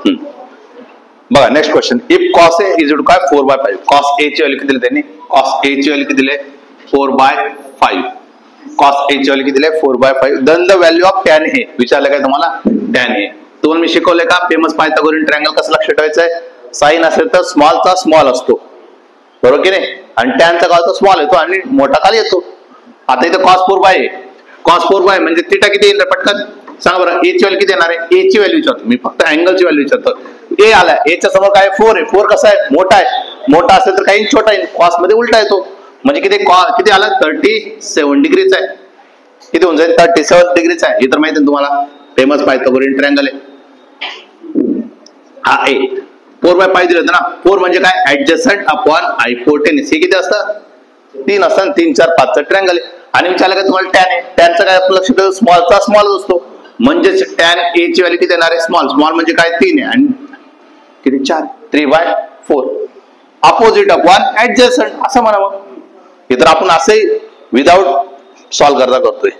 बघा next question, if cos A is two काय 4/5, cos A ची व्हॅल्यू किती दिली त्यांनी, कॉस ए ची व्हॅल्यू किती दिले 4/5, कॉस ए ची व्हॅल्यू किती दिले 4/5, then the value of tan A विचारलं काय तुम्हाला, टॅन ए तुम्हाला मी शिकवलंय का फेमस पायथागोरियन ट्रायंगल कसं लक्षात ठेवायचं आहे, साइन असेल तर स्मॉलचा स्मॉल असतो बरोबर की नाही, आणि टॅनचा काय होतो स्मॉल येतो आणि मोठा खाली येतो. आता इथं cos 4/5 cos 4/5 म्हणजे थिटा किती येईल पटकन सांगा बरं, ए ची व्हॅल्यू किती येणार आहे, ए ची व्हॅल्यू विचारतो मी, फक्त अँगलची व्हॅल्यू विचारतो. ए आला, ए च्या समोर काय 4 आहे, 4 कसा आहे मोठा आहे, मोठा असेल तर काही छोटा आहे, कॉस मध्ये उलटा येतो म्हणजे किती आला 37 डिग्रीचा आहे, किती होऊन जाईल 37 डिग्रीचा आहे. हे तर माहिती आहे तुम्हाला फेमस पायथागोरियन ट्रायंगल आहे. हा ए 4/5 दिलं होतं ना, 4 म्हणजे काय ऍडजसंट अपॉन हायपोटेन्यूस, हे किती असतं 3 असतं, 3 4 5 चं ट्रायंगल आहे. आणि विचारलं का तुम्हाला टॅन आहे, टॅनचा काय लक्ष ठेवा स्मॉलचा स्मॉल असतो म्हणजे टॅन ए ची व्हॅल्यू किती येणार आहे स्मॉल, स्मॉल म्हणजे काय 3 आहे आणि किती 4 3/4 अपोजिट अपॉन ऍडजसंट असं म्हणावं. हे तर आपण असे विदाउट सॉल्व करतोय.